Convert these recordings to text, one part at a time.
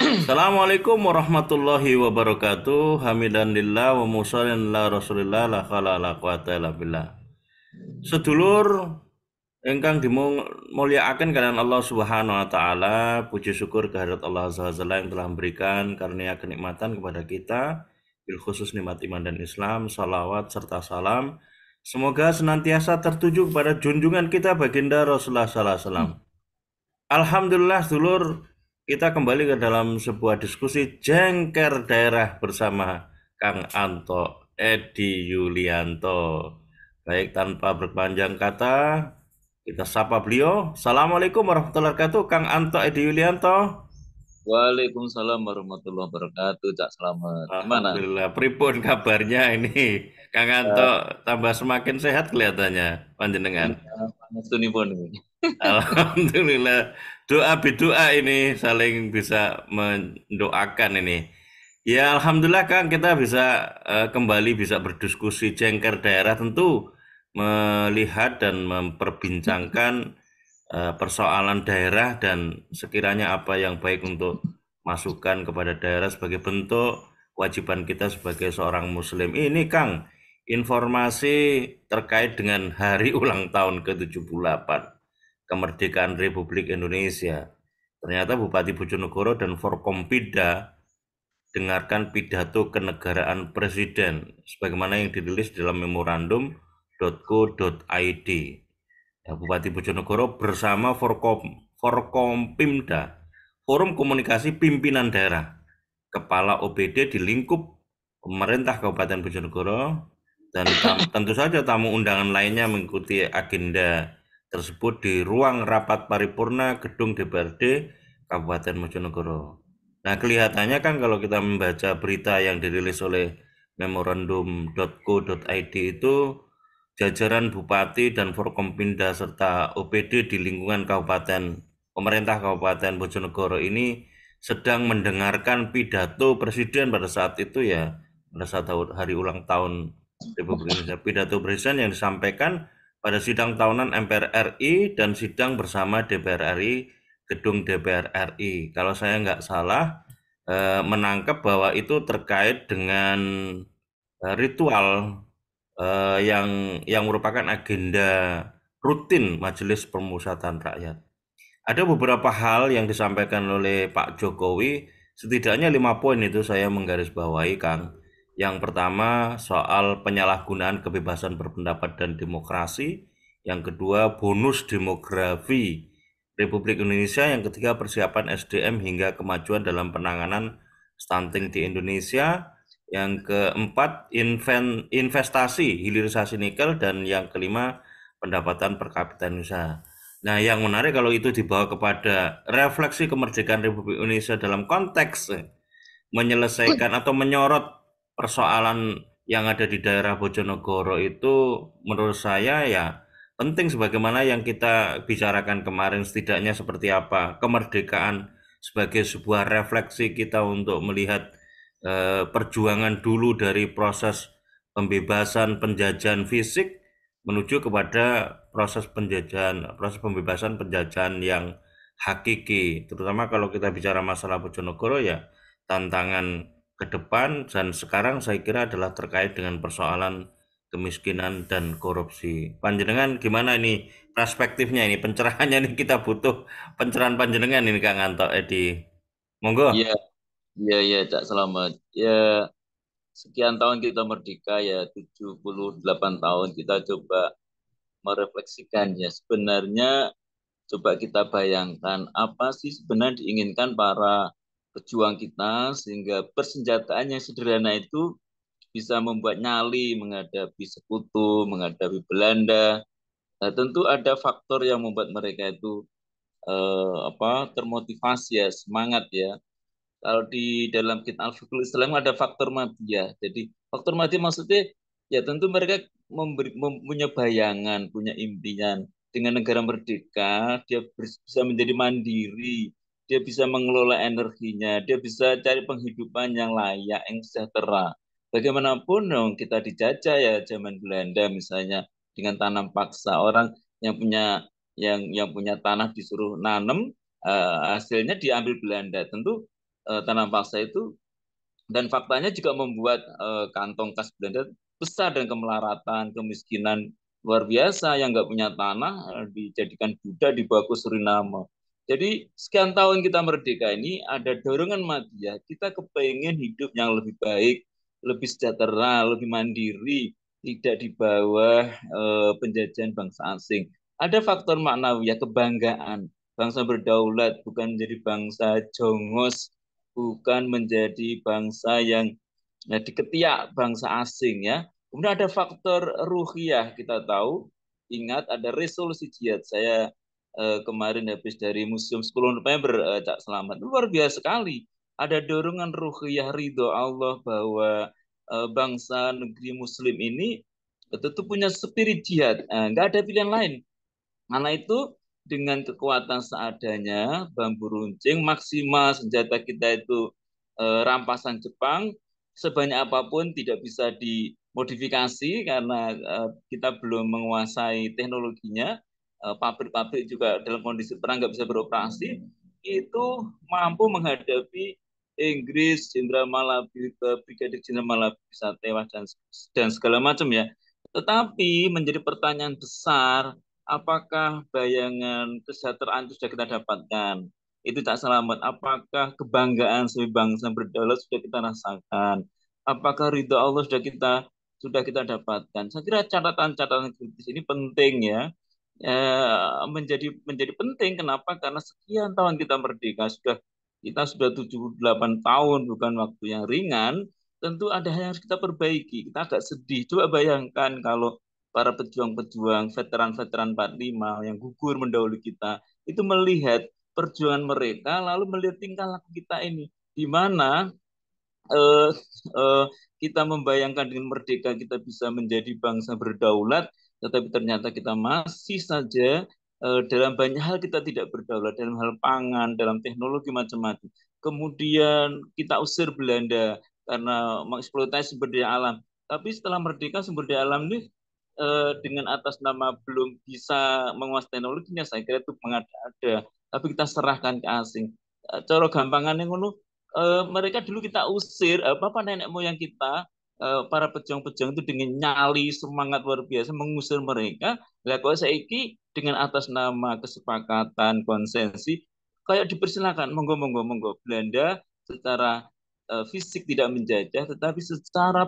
Assalamualaikum warahmatullahi wabarakatuh. Hamidanillah wa musholin la rasulillah la khala la quwata illa billah. Sedulur ingkang dimulyakaken kalian Allah Subhanahu wa taala, puji syukur kehadirat Allah Azza wa Jalla yang telah memberikan karunia kenikmatan kepada kita, bil khusus nikmat iman dan Islam, salawat serta salam. Semoga senantiasa tertuju kepada junjungan kita baginda Rasulullah sallallahu alaihi wasallam. Alhamdulillah, dulur, kita kembali ke dalam sebuah diskusi jengker daerah bersama Kang Anto Edi Yulianto. Baik, tanpa berpanjang kata, kita sapa beliau. Assalamualaikum warahmatullahi wabarakatuh, Kang Anto Edi Yulianto. Waalaikumsalam warahmatullahi wabarakatuh. Cak Selamat. Gimana? Alhamdulillah, pripun kabarnya ini? Kang Eh, Anto tambah semakin sehat kelihatannya, panjenengan. Alhamdulillah, pangestu ini. Alhamdulillah, doa bidoa ini saling bisa mendoakan ini. Ya Alhamdulillah Kang, kita bisa kembali bisa berdiskusi jengker daerah, tentu melihat dan memperbincangkan persoalan daerah dan sekiranya apa yang baik untuk masukan kepada daerah sebagai bentuk kewajiban kita sebagai seorang muslim. Ini Kang, informasi terkait dengan hari ulang tahun ke-78 kemerdekaan Republik Indonesia. Ternyata Bupati Bojonegoro dan Forkompida dengarkan pidato kenegaraan Presiden sebagaimana yang dirilis dalam memorandum.co.id. Ya, Bupati Bojonegoro bersama Forkompimda, Forum Komunikasi Pimpinan Daerah, Kepala OPD di lingkup pemerintah Kabupaten Bojonegoro, dan tentu saja tamu undangan lainnya mengikuti agenda tersebut di ruang rapat paripurna Gedung DPRD Kabupaten Bojonegoro. Nah, kelihatannya kan kalau kita membaca berita yang dirilis oleh memorandum.co.id itu jajaran Bupati dan Forkompinda serta OPD di lingkungan pemerintah Kabupaten Bojonegoro ini sedang mendengarkan pidato Presiden pada saat itu, ya, pada saat hari ulang tahun Republik Indonesia. Pidato Presiden yang disampaikan pada sidang tahunan MPR RI dan sidang bersama DPR RI, gedung DPR RI. Kalau saya nggak salah, menangkap bahwa itu terkait dengan ritual yang merupakan agenda rutin Majelis Permusyawaratan Rakyat. Ada beberapa hal yang disampaikan oleh Pak Jokowi, setidaknya 5 poin itu saya menggarisbawahi, Kang. Yang pertama soal penyalahgunaan kebebasan berpendapat dan demokrasi. Yang kedua bonus demografi Republik Indonesia. Yang ketiga persiapan SDM hingga kemajuan dalam penanganan stunting di Indonesia. Yang keempat investasi hilirisasi nikel. Dan yang kelima pendapatan per kapita Indonesia. Nah, yang menarik kalau itu dibawa kepada refleksi kemerdekaan Republik Indonesia dalam konteks menyelesaikan atau menyorot persoalan yang ada di daerah Bojonegoro itu, menurut saya ya penting sebagaimana yang kita bicarakan kemarin, setidaknya seperti apa kemerdekaan sebagai sebuah refleksi kita untuk melihat perjuangan dulu dari proses pembebasan penjajahan fisik menuju kepada proses pembebasan penjajahan yang hakiki, terutama kalau kita bicara masalah Bojonegoro, ya tantangan ke depan dan sekarang saya kira adalah terkait dengan persoalan kemiskinan dan korupsi. Panjenengan gimana ini perspektifnya, ini pencerahannya, ini kita butuh pencerahan panjenengan ini Kang Anto Edi. Iya, Monggo. iya, iya, Cak Selamat. Ya, sekian tahun kita merdeka ya, 78 tahun kita coba merefleksikan ya. Sebenarnya coba kita bayangkan apa sih sebenarnya diinginkan para pejuang kita sehingga persenjataan yang sederhana itu bisa membuat nyali menghadapi sekutu, menghadapi Belanda. Nah, tentu ada faktor yang membuat mereka itu termotivasi ya, semangat ya. Kalau di dalam kitab Al-Fiqhul Islam ada faktor madiyah. Jadi faktor madiyah maksudnya ya tentu mereka punya bayangan, punya impian dengan negara merdeka, dia bisa menjadi mandiri, dia bisa mengelola energinya, dia bisa cari penghidupan yang layak, yang sejahtera. Bagaimanapun dong kita dijajah ya zaman Belanda misalnya dengan tanam paksa orang yang punya yang punya tanah disuruh nanam, hasilnya diambil Belanda. Tentu tanam paksa itu, dan faktanya juga membuat kantong kas Belanda besar, dan kemelaratan, kemiskinan luar biasa, yang nggak punya tanah dijadikan budak dibawa ke Suriname. Jadi sekian tahun kita merdeka ini ada dorongan madya, kita kepengen hidup yang lebih baik, lebih sejahtera, lebih mandiri, tidak di bawah penjajahan bangsa asing. Ada faktor maknawi ya, kebanggaan bangsa berdaulat, bukan menjadi bangsa jongos, bukan menjadi bangsa yang diketiak bangsa asing ya. Kemudian ada faktor ruhiyah, kita tahu, ingat ada resolusi jihad. Saya kemarin habis dari Museum 10 November, Cak Selamat, luar biasa sekali. Ada dorongan ruhiyah, ridho Allah bahwa bangsa negeri Muslim ini tentu punya spirit jihad. Nggak ada pilihan lain. Karena itu dengan kekuatan seadanya, bambu runcing maksimal, senjata kita itu rampasan Jepang, sebanyak apapun tidak bisa dimodifikasi karena kita belum menguasai teknologinya. Pabrik-pabrik juga dalam kondisi perang nggak bisa beroperasi, itu mampu menghadapi Inggris, Jenderal Malabi, Brigadir Jenderal Malabi bisa tewas, dan segala macam ya. Tetapi menjadi pertanyaan besar, apakah bayangan kesejahteraan itu sudah kita dapatkan? Itu tak selamat. Apakah kebanggaan sebagai bangsa berdaulat sudah kita rasakan? Apakah ridho Allah sudah kita dapatkan? Saya kira catatan-catatan kritis ini penting ya. Menjadi penting. Kenapa? Karena sekian tahun kita merdeka, kita sudah 78 tahun, bukan waktu yang ringan. Tentu ada hal yang harus kita perbaiki. Kita agak sedih. Coba bayangkan kalau para pejuang-pejuang, veteran-veteran 45 yang gugur mendahului kita, itu melihat perjuangan mereka, lalu melihat tingkah laku kita ini, di mana eh, eh, kita membayangkan dengan merdeka kita bisa menjadi bangsa berdaulat, tetapi ternyata kita masih saja dalam banyak hal kita tidak berdaulat, dalam hal pangan, dalam teknologi macam-macam. Kemudian kita usir Belanda karena mengeksploitasi sumber daya alam. Tapi setelah merdeka, sumber daya alam ini dengan atas nama belum bisa menguasai teknologinya, saya kira itu mengada-ada. Tapi kita serahkan ke asing. Cara gampangannya ngono, mereka dulu kita usir, apa nenek moyang kita, para pejuang-pejuang itu dengan nyali semangat luar biasa mengusir mereka. Lah kok saiki dengan atas nama kesepakatan konsensi kayak dipersilakan, monggo monggo monggo, Belanda secara fisik tidak menjajah, tetapi secara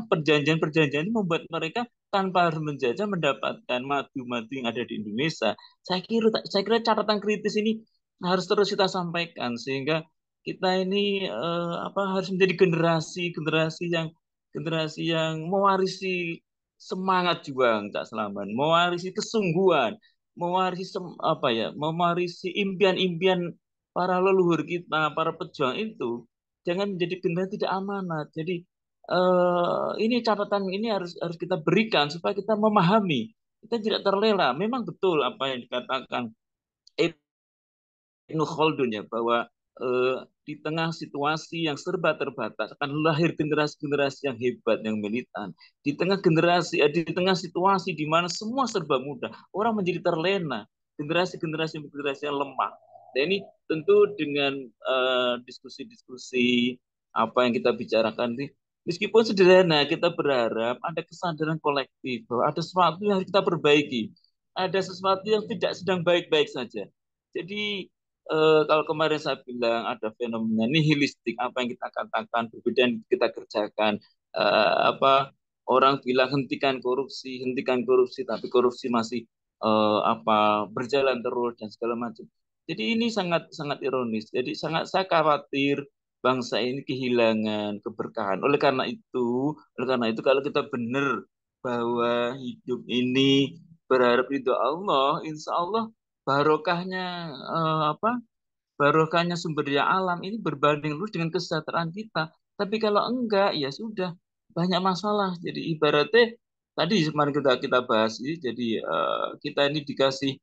perjanjian-perjanjian ini membuat mereka tanpa harus menjajah mendapatkan madu-madu yang ada di Indonesia. Saya kira catatan kritis ini harus terus kita sampaikan, sehingga kita ini harus menjadi generasi yang mewarisi semangat juang Cak Selamat, mewarisi kesungguhan, mewarisi impian-impian para leluhur kita, para pejuang itu, jangan menjadi generasi tidak amanat. Jadi ini catatan ini harus harus kita berikan supaya kita memahami, kita tidak terlena. Memang betul apa yang dikatakan Ibnu Khaldun ya, bahwa di tengah situasi yang serba terbatas akan lahir generasi-generasi yang hebat, yang militan. Di tengah situasi di mana semua serba mudah, orang menjadi terlena. Generasi-generasi yang lemah. Dan ini tentu dengan diskusi-diskusi apa yang kita bicarakan ini, meskipun sederhana, kita berharap ada kesadaran kolektif bahwa ada sesuatu yang harus kita perbaiki, ada sesuatu yang tidak sedang baik-baik saja. Jadi kalau kemarin saya bilang ada fenomena nihilistik, apa yang kita katakan berbeda yang kita kerjakan. Apa orang bilang hentikan korupsi, tapi korupsi masih berjalan terus dan segala macam. Jadi ini sangat sangat ironis. Jadi sangat saya khawatir bangsa ini kehilangan keberkahan. Oleh karena itu kalau kita benar bahwa hidup ini berharap ridho Allah, insya Allah barokahnya barokahnya sumber daya alam ini berbanding lurus dengan kesejahteraan kita. Tapi kalau enggak, ya sudah banyak masalah. Jadi ibaratnya tadi kemarin kita bahas ini, jadi kita ini dikasih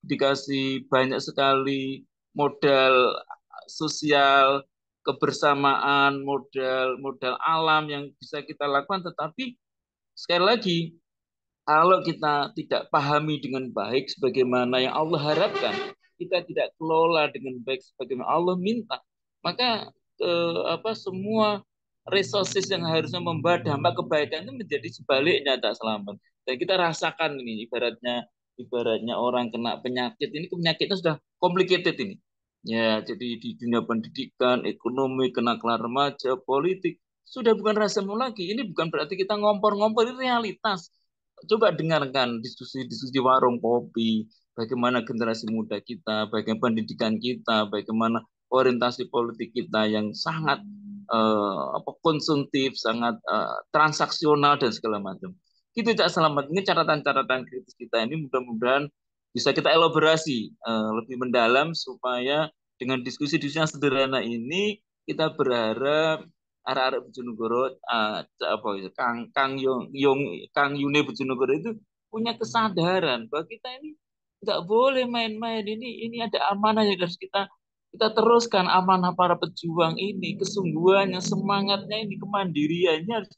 dikasih banyak sekali modal sosial, kebersamaan, modal modal alam yang bisa kita lakukan, tetapi sekali lagi kalau kita tidak pahami dengan baik sebagaimana yang Allah harapkan, kita tidak kelola dengan baik sebagaimana Allah minta, maka semua resources yang harusnya membawa dampak kebaikan itu menjadi sebaliknya, tak selamat. Dan kita rasakan ini, ibaratnya orang kena penyakit ini, penyakitnya sudah complicated ini. Ya, jadi di dunia pendidikan, ekonomi, kenakalan remaja, politik, sudah bukan rahasia lagi. Ini bukan berarti kita ngompor-ngompor, ini realitas. Coba dengarkan diskusi-diskusi di warung kopi, bagaimana generasi muda kita, bagaimana pendidikan kita, bagaimana orientasi politik kita yang sangat konsumtif, sangat transaksional dan segala macam. Itu Cak Selamat. Ini catatan-catatan kritis kita ini mudah-mudahan bisa kita elaborasi lebih mendalam supaya dengan diskusi-diskusi yang sederhana ini kita berharap arah-arah Bojonegoro apa itu Kang Yune Bojonegoro itu punya kesadaran bahwa kita ini nggak boleh main-main, ini ada amanah yang harus kita kita teruskan, amanah para pejuang ini, kesungguhannya, semangatnya ini, kemandiriannya harus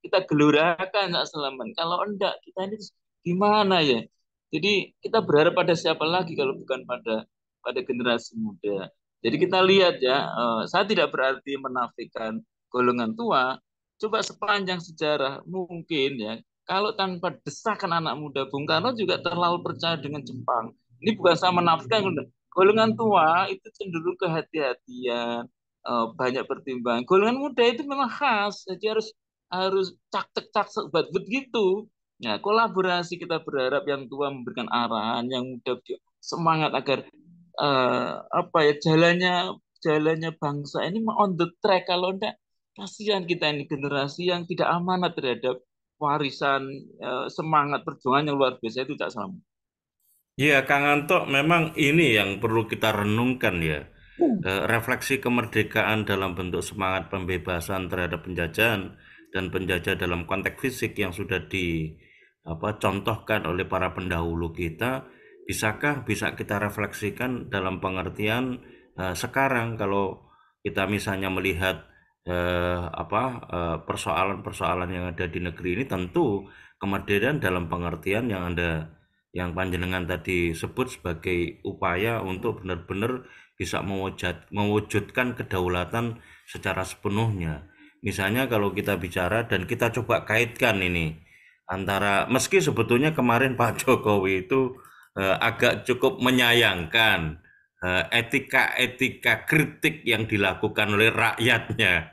kita gelorakan, nggak selamat. Kalau enggak, kita ini gimana ya? Jadi kita berharap pada siapa lagi kalau bukan pada pada generasi muda. Jadi kita lihat ya, saya tidak berarti menafikan golongan tua. Coba sepanjang sejarah mungkin ya, kalau tanpa desakan anak muda, Bung Karno juga terlalu percaya dengan Jepang. Ini bukan saya menafikan, golongan tua itu cenderung kehati-hatian, banyak pertimbangan. Golongan muda itu memang khas, jadi harus harus cak buat begitu. Ya, kolaborasi kita berharap yang tua memberikan arahan, yang muda semangat agar jalannya bangsa ini on the track. Kalau enggak, kasihan kita ini generasi yang tidak amanat terhadap warisan semangat perjuangan yang luar biasa itu, Cak Selamat. Iya, Kang Anto, memang ini yang perlu kita renungkan ya. Refleksi kemerdekaan dalam bentuk semangat pembebasan terhadap penjajahan dan penjajah dalam konteks fisik yang sudah contohkan oleh para pendahulu kita, bisa kita refleksikan dalam pengertian sekarang kalau kita misalnya melihat persoalan-persoalan yang ada di negeri ini, tentu kemerdekaan dalam pengertian yang panjenengan tadi sebut sebagai upaya untuk benar-benar bisa mewujudkan kedaulatan secara sepenuhnya. Misalnya kalau kita bicara dan kita coba kaitkan ini antara, meski sebetulnya kemarin Pak Jokowi itu agak cukup menyayangkan etika-etika kritik yang dilakukan oleh rakyatnya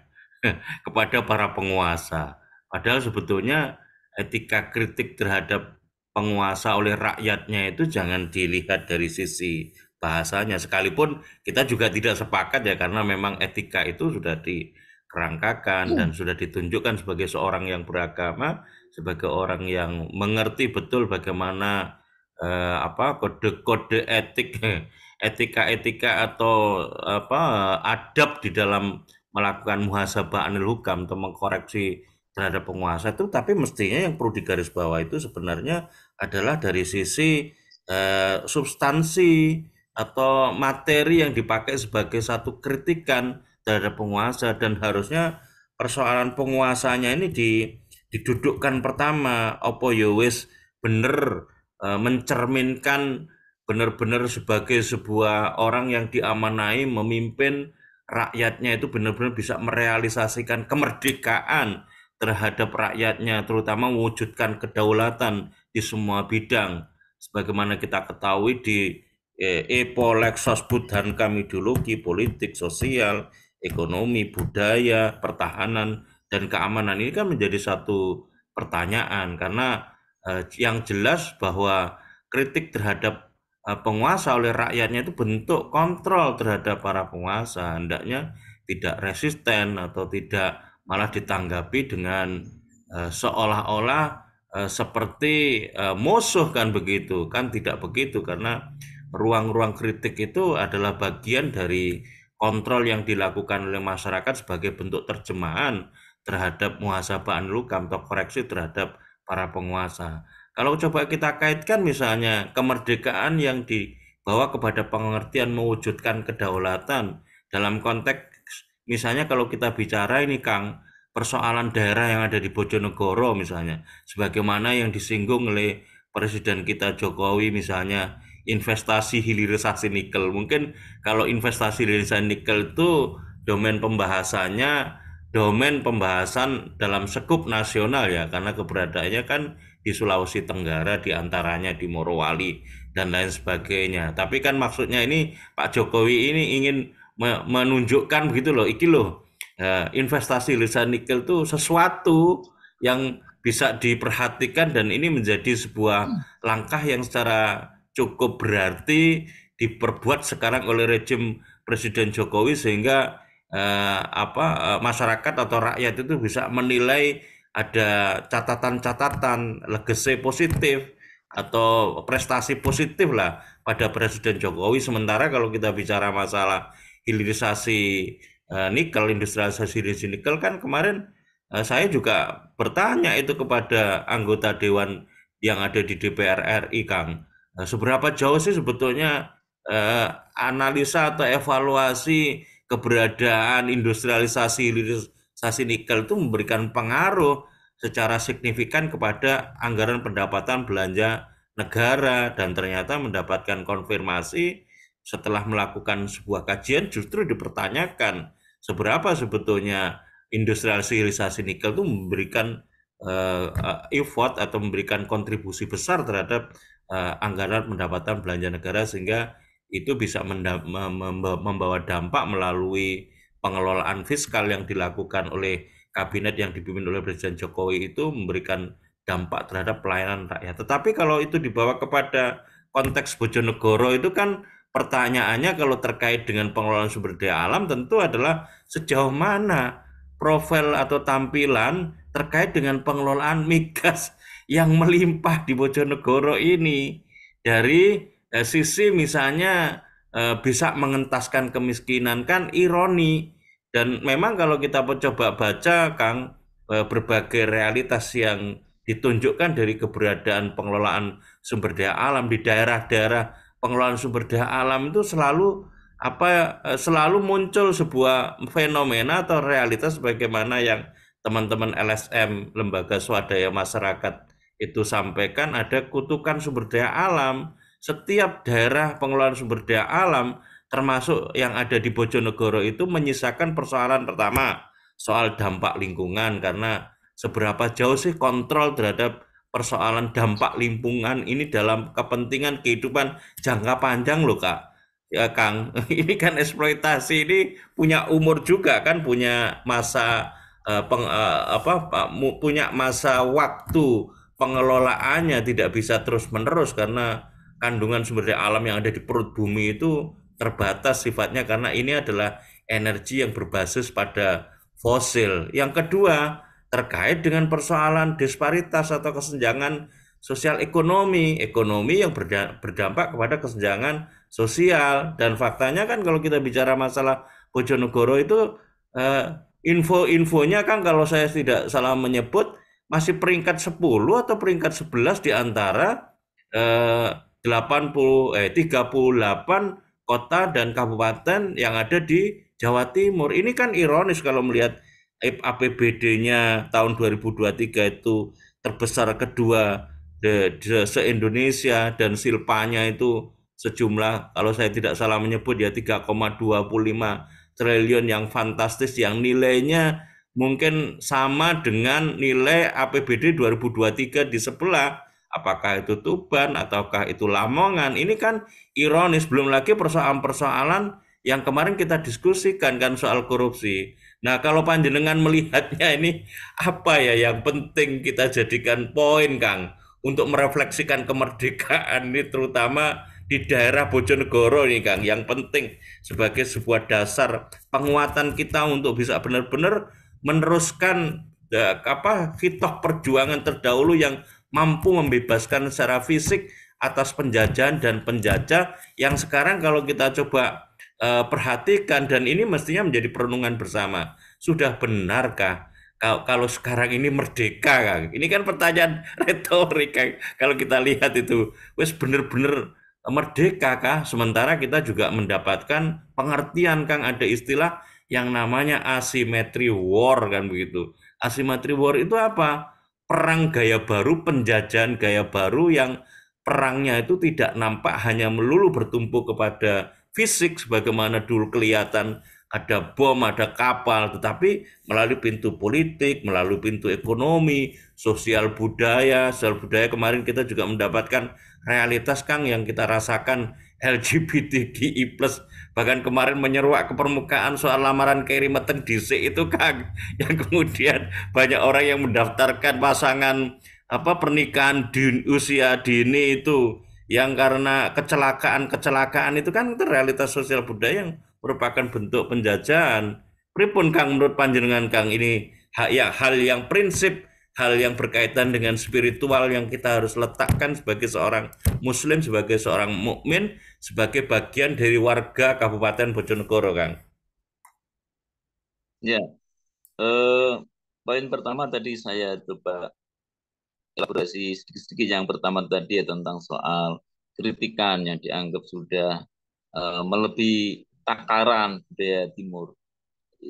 kepada para penguasa. Padahal sebetulnya etika kritik terhadap penguasa oleh rakyatnya itu jangan dilihat dari sisi bahasanya. Sekalipun kita juga tidak sepakat ya, karena memang etika itu sudah dikerangkakan dan sudah ditunjukkan sebagai seorang yang beragama, sebagai orang yang mengerti betul bagaimana kode-kode etik, etika-etika atau adab di dalam melakukan muhasabah anil hukam atau mengkoreksi terhadap penguasa itu. Tapi mestinya yang perlu digarisbawahi itu sebenarnya adalah dari sisi substansi atau materi yang dipakai sebagai satu kritikan terhadap penguasa, dan harusnya persoalan penguasanya ini didudukkan pertama, opo yo wis bener mencerminkan benar-benar sebagai sebuah orang yang diamanai memimpin rakyatnya itu benar-benar bisa merealisasikan kemerdekaan terhadap rakyatnya, terutama mewujudkan kedaulatan di semua bidang. Sebagaimana kita ketahui di EPO, Leksos, Budhankam, ideologi, politik, sosial, ekonomi, budaya, pertahanan, dan keamanan ini kan menjadi satu pertanyaan, karena yang jelas bahwa kritik terhadap penguasa oleh rakyatnya itu bentuk kontrol terhadap para penguasa, hendaknya tidak resisten atau tidak malah ditanggapi dengan seolah-olah seperti musuh, kan begitu, kan tidak begitu, karena ruang-ruang kritik itu adalah bagian dari kontrol yang dilakukan oleh masyarakat sebagai bentuk terjemahan terhadap muhasabah anil hukam atau koreksi terhadap para penguasa. Kalau coba kita kaitkan misalnya kemerdekaan yang dibawa kepada pengertian mewujudkan kedaulatan dalam konteks, misalnya kalau kita bicara ini Kang, persoalan daerah yang ada di Bojonegoro misalnya, sebagaimana yang disinggung oleh Presiden kita Jokowi misalnya, investasi hilirisasi nikel. Mungkin kalau investasi hilirisasi nikel itu domain pembahasannya, domain pembahasan dalam skup nasional ya, karena keberadaannya kan di Sulawesi Tenggara, di antaranya di Morowali dan lain sebagainya. Tapi kan maksudnya ini Pak Jokowi ini ingin menunjukkan begitu loh, iki loh, investasi hilirisasi nikel itu sesuatu yang bisa diperhatikan dan ini menjadi sebuah langkah yang secara cukup berarti diperbuat sekarang oleh rejim Presiden Jokowi sehingga masyarakat atau rakyat itu bisa menilai ada catatan-catatan legacy positif atau prestasi positif lah pada Presiden Jokowi. Sementara kalau kita bicara masalah hilirisasi nikel, industrialisasi nikel kan kemarin saya juga bertanya itu kepada anggota Dewan yang ada di DPR RI, Kang. Seberapa jauh sih sebetulnya analisa atau evaluasi keberadaan industrialisasi hilirisasi nikel itu memberikan pengaruh secara signifikan kepada anggaran pendapatan belanja negara dan ternyata mendapatkan konfirmasi setelah melakukan sebuah kajian justru dipertanyakan seberapa sebetulnya industrialisasi nikel itu memberikan effort atau memberikan kontribusi besar terhadap anggaran pendapatan belanja negara sehingga itu bisa membawa dampak melalui pengelolaan fiskal yang dilakukan oleh kabinet yang dipimpin oleh Presiden Jokowi itu memberikan dampak terhadap pelayanan rakyat. Tetapi kalau itu dibawa kepada konteks Bojonegoro itu kan pertanyaannya kalau terkait dengan pengelolaan sumber daya alam tentu adalah sejauh mana profil atau tampilan terkait dengan pengelolaan migas yang melimpah di Bojonegoro ini dari sisi misalnya bisa mengentaskan kemiskinan kan ironi dan memang kalau kita coba baca Kang berbagai realitas yang ditunjukkan dari keberadaan pengelolaan sumber daya alam di daerah-daerah pengelolaan sumber daya alam itu selalu muncul sebuah fenomena atau realitas bagaimana yang teman-teman LSM Lembaga Swadaya Masyarakat itu sampaikan ada kutukan sumber daya alam. Setiap daerah pengelolaan sumber daya alam termasuk yang ada di Bojonegoro itu menyisakan persoalan pertama soal dampak lingkungan karena seberapa jauh sih kontrol terhadap persoalan dampak lingkungan ini dalam kepentingan kehidupan jangka panjang loh Kak. Ya Kang, ini kan eksploitasi ini punya umur juga kan punya masa punya masa waktu pengelolaannya tidak bisa terus-menerus karena kandungan sumber daya alam yang ada di perut bumi itu terbatas sifatnya karena ini adalah energi yang berbasis pada fosil. Yang kedua, terkait dengan persoalan disparitas atau kesenjangan sosial ekonomi yang berdampak kepada kesenjangan sosial dan faktanya kan kalau kita bicara masalah Bojonegoro itu info-infonya kan kalau saya tidak salah menyebut masih peringkat 10 atau peringkat 11 di antara 38 kota dan kabupaten yang ada di Jawa Timur. Ini kan ironis kalau melihat APBD-nya tahun 2023 itu terbesar kedua se-Indonesia dan silpanya itu sejumlah kalau saya tidak salah menyebut ya 3,25 triliun yang fantastis yang nilainya mungkin sama dengan nilai APBD 2023 di sebelah. Apakah itu Tuban ataukah itu Lamongan? Ini kan ironis, belum lagi persoalan-persoalan yang kemarin kita diskusikan kan soal korupsi. Nah, kalau panjenengan melihatnya ini apa ya yang penting kita jadikan poin, Kang, untuk merefleksikan kemerdekaan ini terutama di daerah Bojonegoro ini, Kang, yang penting sebagai sebuah dasar penguatan kita untuk bisa benar-benar meneruskan fitoh perjuangan terdahulu yang mampu membebaskan secara fisik atas penjajahan dan penjajah yang sekarang kalau kita coba perhatikan dan ini mestinya menjadi perenungan bersama. Sudah benarkah kalau sekarang ini merdeka, Kang? Ini kan pertanyaan retorik, Kang. Kalau kita lihat itu, wes bener-bener merdeka kah? Sementara kita juga mendapatkan pengertian, Kang, ada istilah yang namanya asymmetry war kan begitu. Asymmetry war itu apa? Perang gaya baru, penjajahan gaya baru yang perangnya itu tidak nampak hanya melulu bertumpu kepada fisik sebagaimana dulu kelihatan ada bom, ada kapal, tetapi melalui pintu politik, melalui pintu ekonomi, sosial budaya kemarin kita juga mendapatkan realitas Kang yang kita rasakan LGBTQI+, bahkan kemarin menyeruak ke permukaan soal lamaran Keri Meteng DC itu Kang, yang kemudian banyak orang yang mendaftarkan pasangan pernikahan di usia dini itu yang karena kecelakaan itu kan itu realitas sosial budaya yang merupakan bentuk penjajahan. Pripun Kang menurut panjenengan Kang ini hal yang prinsip, hal yang berkaitan dengan spiritual yang kita harus letakkan sebagai seorang muslim, sebagai seorang mukmin, sebagai bagian dari warga Kabupaten Bojonegoro Kang. Ya, eh, poin pertama tadi saya coba elaborasi sedikit-sedikit. Yang pertama tadi ya tentang soal kritikan yang dianggap sudah melebihi takaran budaya Timur.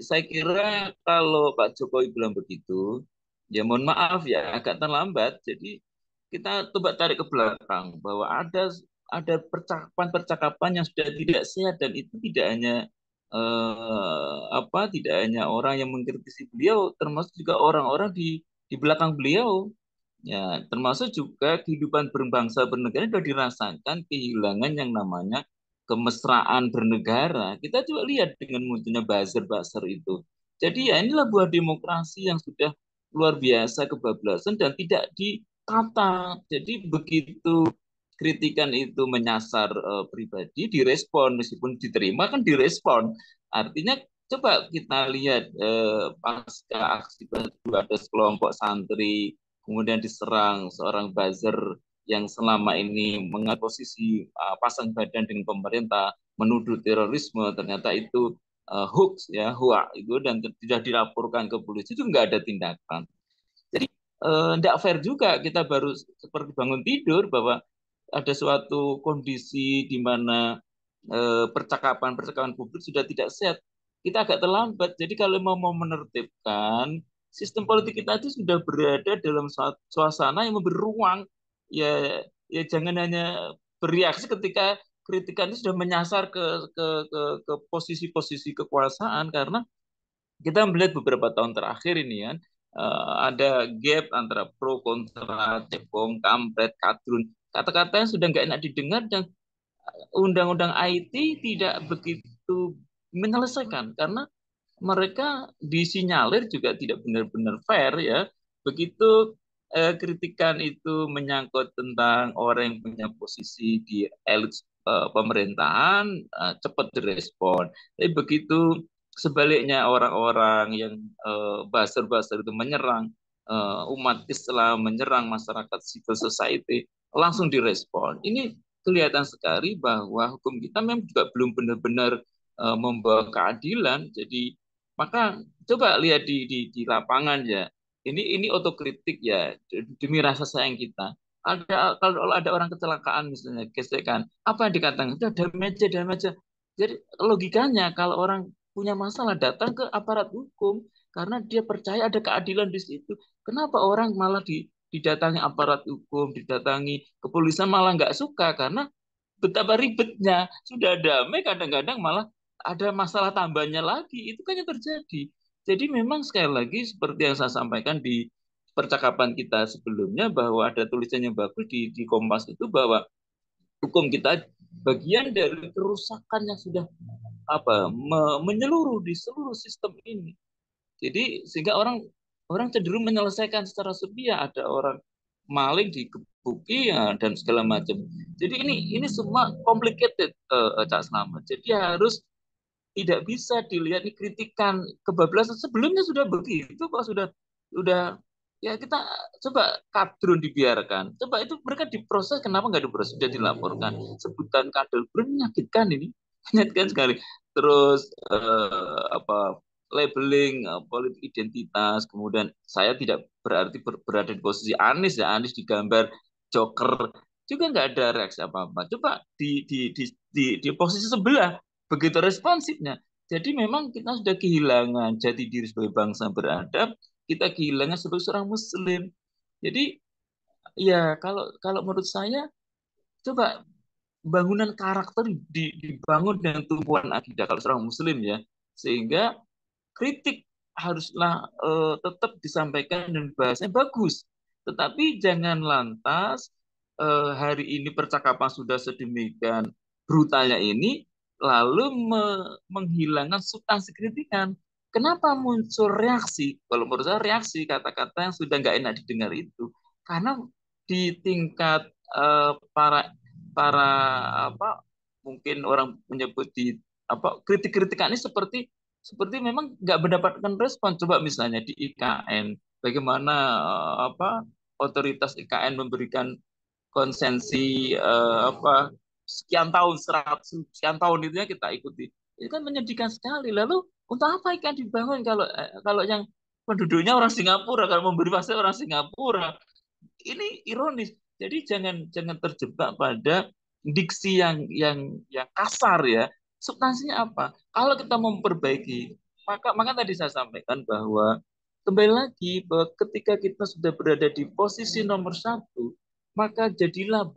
Saya kira kalau Pak Jokowi bilang begitu, ya mohon maaf ya agak terlambat. Jadi kita coba tarik ke belakang bahwa ada percakapan-percakapan yang sudah tidak sehat dan itu tidak hanya tidak hanya orang yang mengkritisi beliau, termasuk juga orang-orang di belakang beliau. Ya, termasuk juga kehidupan berbangsa bernegara sudah dirasakan kehilangan yang namanya kemesraan bernegara. Kita juga lihat dengan munculnya buzzer-buzzer itu. Jadi ya inilah buah demokrasi yang sudah luar biasa kebablasan dan tidak ditata. Jadi begitu kritikan itu menyasar pribadi, direspon meskipun diterima kan direspon. Artinya coba kita lihat pasca aksi ada sekelompok santri kemudian diserang seorang buzzer yang selama ini posisi pasang badan dengan pemerintah, menuduh terorisme, ternyata itu hoax ya, hoax itu dan tidak dilaporkan ke polisi itu nggak ada tindakan. Jadi tidak fair juga kita baru seperti bangun tidur bahwa ada suatu kondisi di mana percakapan-percakapan publik sudah tidak sehat. Kita agak terlambat. Jadi kalau mau menertibkan sistem politik kita itu sudah berada dalam suasana yang memberi ruang. Ya, ya jangan hanya bereaksi ketika kritikan itu sudah menyasar ke posisi-posisi kekuasaan karena kita melihat beberapa tahun terakhir ini kan ada gap antara pro kontra cebong kampret kadrun kata-kata yang sudah nggak enak didengar dan undang-undang IT tidak begitu menyelesaikan karena mereka disinyalir juga tidak benar-benar fair ya. Begitu kritikan itu menyangkut tentang orang yang punya posisi di elit pemerintahan, cepat direspon. Tapi begitu sebaliknya orang-orang yang buzzer-buzzer itu menyerang umat Islam, menyerang masyarakat civil society, langsung direspon. Ini kelihatan sekali bahwa hukum kita memang juga belum benar-benar membawa keadilan. Jadi maka coba lihat di lapangan ya. Ini otokritik ya demi rasa sayang kita. Kalau ada orang kecelakaan misalnya gesekan, apa yang dikatakan? Udah damai aja. Jadi logikanya kalau orang punya masalah datang ke aparat hukum karena dia percaya ada keadilan di situ. Kenapa orang malah didatangi aparat hukum, didatangi kepolisian malah nggak suka karena betapa ribetnya. Sudah damai kadang-kadang malah ada masalah tambahnya lagi. Itu kan yang terjadi. Jadi memang sekali lagi seperti yang saya sampaikan di percakapan kita sebelumnya bahwa ada tulisan yang bagus di Kompas itu bahwa hukum kita bagian dari kerusakan yang sudah menyeluruh di seluruh sistem ini. Jadi sehingga orang orang cenderung menyelesaikan secara sepihak. Ada orang maling digebuki ya, dan segala macam. Jadi ini semua complicated Cak Slamet. Jadi harus tidak bisa dilihat ini kritikan kebablasan sebelumnya sudah begitu kok sudah ya kita coba kadrun dibiarkan coba itu mereka diproses kenapa nggak diproses sudah dilaporkan sebutan kadal menyakitkan ini menyakitkan sekali terus labeling politik identitas kemudian saya tidak berarti berada di posisi Anies ya Anies digambar joker juga nggak ada reaksi apa-apa coba di posisi sebelah begitu responsifnya. Jadi memang kita sudah kehilangan jati diri sebagai bangsa beradab, kita kehilangan sebagai seorang Muslim. Jadi ya kalau kalau menurut saya Coba bangunan karakter dibangun dengan tumpuan akidah kalau seorang muslim ya, sehingga kritik haruslah tetap disampaikan dan bahasanya bagus, tetapi jangan lantas hari ini percakapan sudah sedemikian brutalnya ini lalu menghilangkan substansi kritikan. Kenapa muncul reaksi? Kalau menurut saya reaksi kata-kata yang sudah nggak enak didengar itu karena di tingkat para para apa mungkin orang menyebut di apa kritik-kritikan ini seperti seperti memang nggak mendapatkan respon. Coba misalnya di IKN, bagaimana apa otoritas IKN memberikan konsensi apa sekian tahun, 100 sekian tahun itu ya kita ikuti. Itu kan menyedihkan sekali. Lalu untuk apa IKN dibangun kalau kalau yang penduduknya orang Singapura, kalau memberi fasilitas orang Singapura, ini ironis. Jadi jangan jangan terjebak pada diksi yang kasar ya. Substansinya apa? Kalau kita memperbaiki, maka tadi saya sampaikan bahwa kembali lagi bahwa ketika kita sudah berada di posisi nomor satu, maka jadilah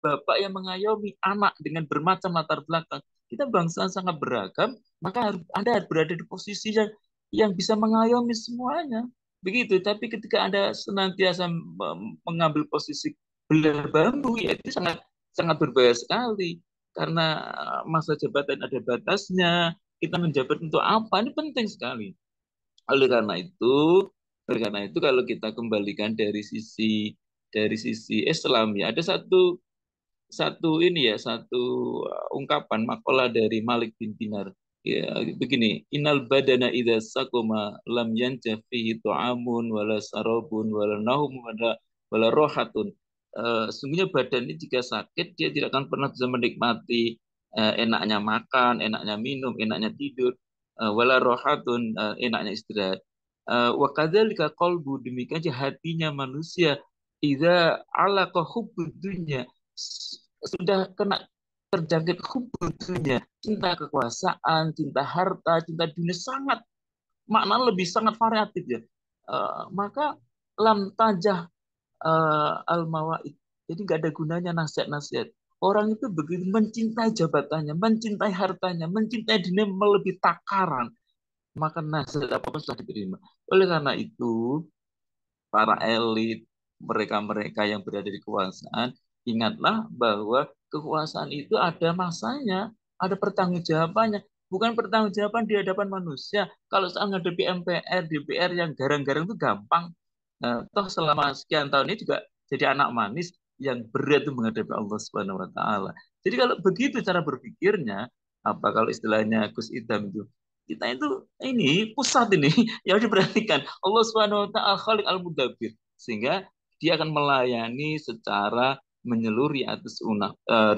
bapak yang mengayomi anak dengan bermacam latar belakang. Kita bangsa sangat beragam, maka Anda harus berada di posisi yang bisa mengayomi semuanya. Begitu, tapi ketika Anda senantiasa mengambil posisi belah bambu, ya itu sangat sangat berbahaya sekali. Karena masa jabatan ada batasnya, kita menjabat untuk apa, ini penting sekali. Oleh karena itu, oleh karena itu kalau kita kembalikan dari sisi Islam ya, ada satu satu ini ya satu ungkapan makalah dari Malik bin Dinar ya begini, innal badana idza sakoma lam yanjah fihi ta'amun wala sarabun wala nahum wala rohatun. Sungguhnya badan ini jika sakit dia tidak akan pernah bisa menikmati enaknya makan, enaknya minum, enaknya tidur, wala rohatun, enaknya istirahat. Wa kadzalika qalbu, demikian saja hatinya manusia idza alaqa hubbud dunya, sudah kena terjangkit hubunya, cinta kekuasaan, cinta harta, cinta dunia sangat makna lebih sangat variatif ya. Maka lam tajah al mawaid. Jadi nggak ada gunanya nasihat-nasihat. Orang itu begitu mencintai jabatannya, mencintai hartanya, mencintai dunia melebihi takaran, maka nasihat apapun sudah diterima. Oleh karena itu, para elit, mereka-mereka yang berada di kekuasaan, ingatlah bahwa kekuasaan itu ada masanya, ada pertanggungjawabannya. Bukan pertanggungjawaban di hadapan manusia. Kalau soal ngadepi MPR, DPR yang garang-garang itu gampang. Nah, toh selama sekian tahun ini juga jadi anak manis yang berat itu menghadapi Allah Subhanahu wa taala. Jadi kalau begitu cara berpikirnya, apa kalau istilahnya Gus Idam itu, kita itu ini pusat ini yang diperhatikan. Allah Subhanahu wa taala Khaliq al-Mudabbir, sehingga dia akan melayani secara menyeluruh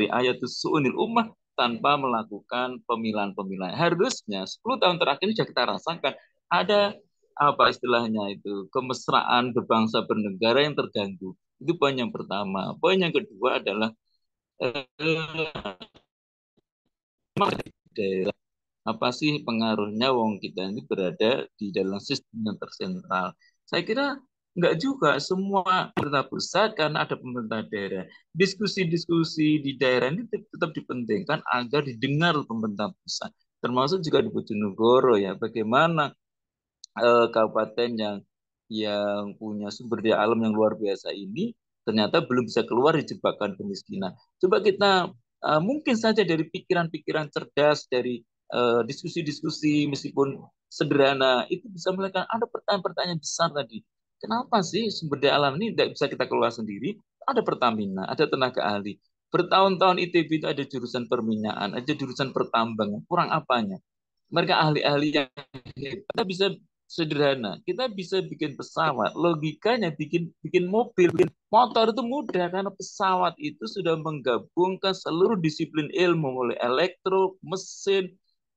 riayatus su'unil ummah tanpa melakukan pemilihan-pemilihan. Harusnya 10 tahun terakhir ini sudah kita rasakan ada apa istilahnya itu kemesraan berbangsa bernegara yang terganggu. Itu poin yang pertama. Poin yang kedua adalah daerah, apa sih pengaruhnya wong kita ini berada di dalam sistem yang tersentral. Saya kira enggak juga semua pemerintah pusat karena ada pemerintah daerah. Diskusi-diskusi di daerah ini tetap dipentingkan agar didengar pemerintah pusat. Termasuk juga di Bojonegoro ya, bagaimana kabupaten yang punya sumber daya alam yang luar biasa ini ternyata belum bisa keluar di jebakan kemiskinan. Coba kita mungkin saja dari pikiran-pikiran cerdas, dari diskusi-diskusi meskipun sederhana itu bisa melakukan ada pertanyaan-pertanyaan besar tadi. Kenapa sih sumber daya alam ini tidak bisa kita keluar sendiri? Ada Pertamina, ada tenaga ahli. Bertahun-tahun ITB itu ada jurusan perminyakan, ada jurusan pertambangan. Kurang apanya? Mereka ahli-ahli yang kita bisa sederhana. Kita bisa bikin pesawat. Logikanya bikin bikin mobil, bikin motor itu mudah karena pesawat itu sudah menggabungkan seluruh disiplin ilmu mulai elektro, mesin,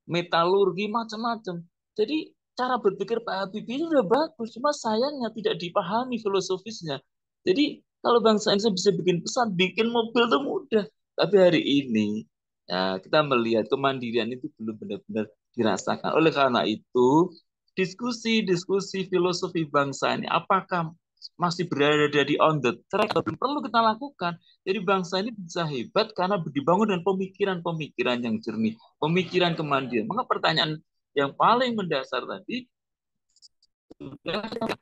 metalurgi macam-macam. Jadi cara berpikir Pak Habibie itu sudah bagus, cuma sayangnya tidak dipahami filosofisnya. Jadi kalau bangsa Indonesia bisa bikin pesawat, bikin mobil itu mudah. Tapi hari ini ya, kita melihat kemandirian itu belum benar-benar dirasakan. Oleh karena itu, diskusi-diskusi filosofi bangsa ini, apakah masih berada di on the track atau belum perlu kita lakukan. Jadi bangsa ini bisa hebat karena dibangun dengan pemikiran-pemikiran yang jernih, pemikiran kemandirian. Maka pertanyaan yang paling mendasar tadi,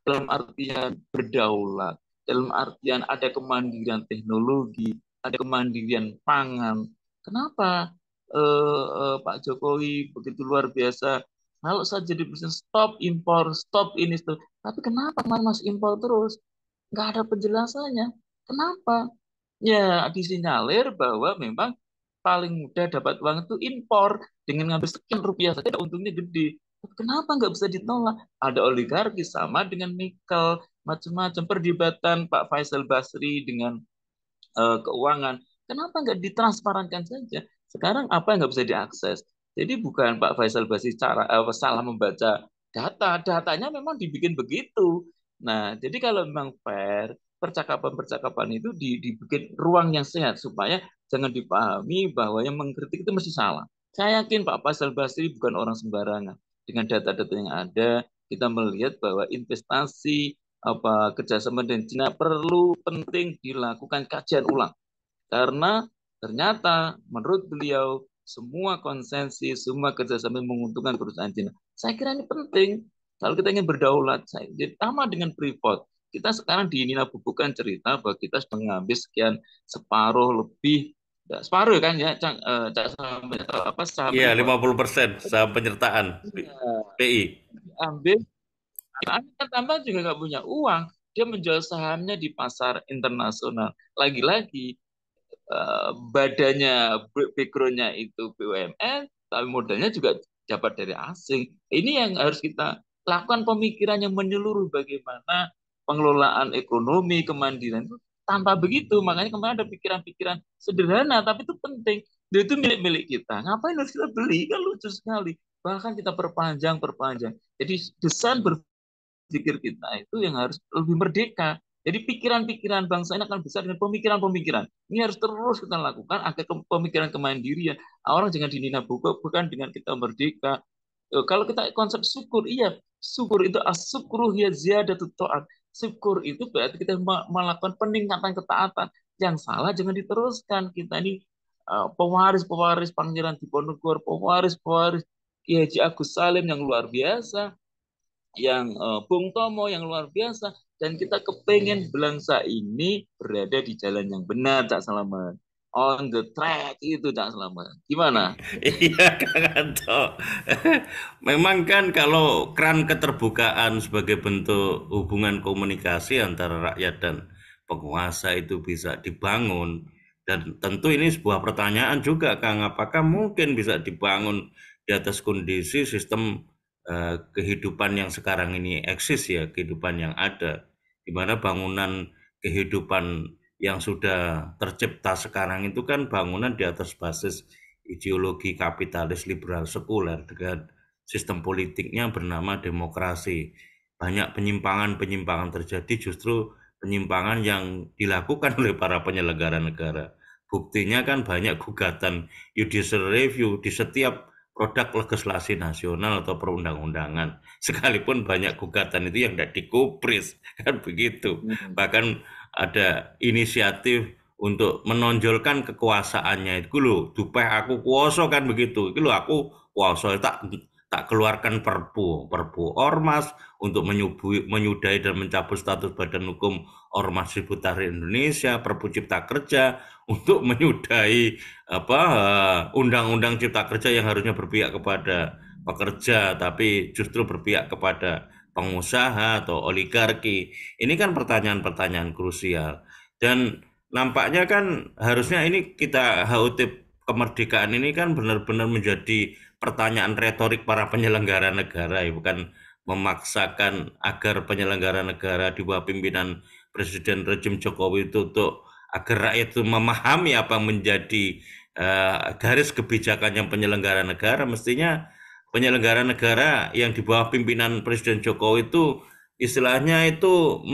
dalam artian berdaulat, dalam artian ada kemandirian teknologi, ada kemandirian pangan. Kenapa Pak Jokowi begitu luar biasa? Kalau saja di presiden stop impor, stop ini, stop. Tapi kenapa kemarin masih impor terus? Nggak ada penjelasannya. Kenapa? Ya, disinyalir bahwa memang paling mudah dapat uang itu impor. Dengan ngambil sekian rupiah saja untungnya gede. Kenapa nggak bisa ditolak? Ada oligarki sama dengan nikel, macam-macam perdebatan Pak Faisal Basri dengan keuangan. Kenapa nggak ditransparankan saja? Sekarang apa yang nggak bisa diakses? Jadi bukan Pak Faisal Basri salah membaca data, datanya memang dibikin begitu. Nah, jadi kalau memang fair, percakapan-percakapan itu dibikin ruang yang sehat supaya jangan dipahami bahwa yang mengkritik itu mesti salah. Saya yakin Pak Faisal Basri bukan orang sembarangan. Dengan data-data yang ada, kita melihat bahwa investasi kerjasama dengan Cina perlu penting dilakukan kajian ulang karena ternyata menurut beliau semua konsensi, semua kerjasama yang menguntungkan perusahaan Cina. Saya kira ini penting kalau kita ingin berdaulat. Sama dengan Freeport. Kita sekarang di Nina Bubukan cerita bahwa kita sudah mengambil sekian separuh lebih, ya, separuh kan ya, saham, apa saham Iya, Freeport. 50% saham penyertaan Ya, PI. ambil, kan tambah juga nggak punya uang. Dia menjual sahamnya di pasar internasional. Lagi-lagi badannya backgroundnya itu BUMN, tapi modalnya juga dapat dari asing. Ini yang harus kita lakukan pemikiran yang menyeluruh bagaimana pengelolaan ekonomi, kemandirian itu tanpa begitu. Makanya kemarin ada pikiran-pikiran sederhana, tapi itu penting. Dan itu milik-milik kita. Ngapain harus kita beli? Kan lucu sekali. Bahkan kita perpanjang. Jadi desain berpikir kita itu yang harus lebih merdeka. Jadi pikiran-pikiran bangsa ini akan besar dengan pemikiran-pemikiran. Ini harus terus kita lakukan agar pemikiran kemandirian. Orang jangan dinina bukan dengan kita merdeka. Kalau kita konsep syukur, iya, syukur itu asyukru ya ziyadatu ta'at. Syukur itu berarti kita melakukan peningkatan ketaatan. Yang salah jangan diteruskan. Kita ini pewaris-pewaris Pangeran Diponegoro, pewaris-pewaris Ki Haji Agus Salim yang luar biasa, yang Bung Tomo yang luar biasa, dan kita kepengen bangsa ini berada di jalan yang benar, Cak Selamat, on the track itu, Cak Selamat. Gimana? Iya, Kang Anto. Memang kan kalau keran keterbukaan sebagai bentuk hubungan komunikasi antara rakyat dan penguasa itu bisa dibangun, dan tentu ini sebuah pertanyaan juga, Kang, apakah mungkin bisa dibangun di atas kondisi sistem kehidupan yang sekarang ini eksis ya, kehidupan yang ada, di mana bangunan kehidupan yang sudah tercipta sekarang itu kan bangunan di atas basis ideologi kapitalis liberal sekuler dengan sistem politiknya bernama demokrasi. Banyak penyimpangan-penyimpangan terjadi, justru penyimpangan yang dilakukan oleh para penyelenggara negara. Buktinya kan banyak gugatan judicial review di setiap produk legislasi nasional atau perundang-undangan. Sekalipun banyak gugatan itu yang tidak dikupris, kan begitu. Hmm. Bahkan ada inisiatif untuk menonjolkan kekuasaannya itu loh, dupeh aku kuoso kan begitu. Itu loh aku kuoso tak tak keluarkan perpu ormas untuk menyudahi dan mencabut status badan hukum ormas Hizbut Tahrir Indonesia, perpu cipta kerja untuk menyudahi undang-undang cipta kerja yang harusnya berpihak kepada pekerja tapi justru berpihak kepada pengusaha atau oligarki. Ini kan pertanyaan-pertanyaan krusial, dan nampaknya kan harusnya ini kita HUT kemerdekaan ini kan benar-benar menjadi pertanyaan retorik para penyelenggara negara, ya, bukan memaksakan agar penyelenggara negara di bawah pimpinan Presiden rejim Jokowi itu untuk agar rakyat itu memahami apa menjadi garis kebijakan yang penyelenggara negara. Mestinya penyelenggara negara yang di bawah pimpinan Presiden Jokowi itu istilahnya itu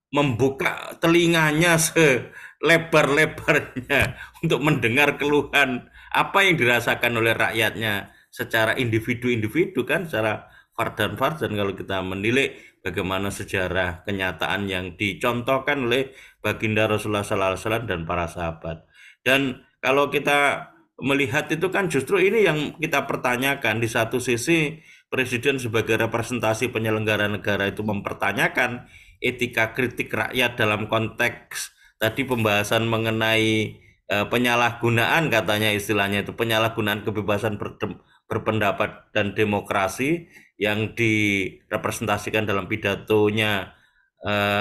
membuka telinganya selebar-lebarnya untuk mendengar keluhan apa yang dirasakan oleh rakyatnya secara individu-individu, kan secara fardan-fardan kalau kita menilik bagaimana sejarah kenyataan yang dicontohkan oleh baginda Rasulullah Sallallahu Alaihi Wasallam dan para sahabat. Dan kalau kita melihat itu kan justru ini yang kita pertanyakan. Di satu sisi presiden sebagai representasi penyelenggara negara itu mempertanyakan etika kritik rakyat dalam konteks tadi pembahasan mengenai penyalahgunaan, katanya istilahnya itu penyalahgunaan kebebasan berpendapat dan demokrasi yang direpresentasikan dalam pidatonya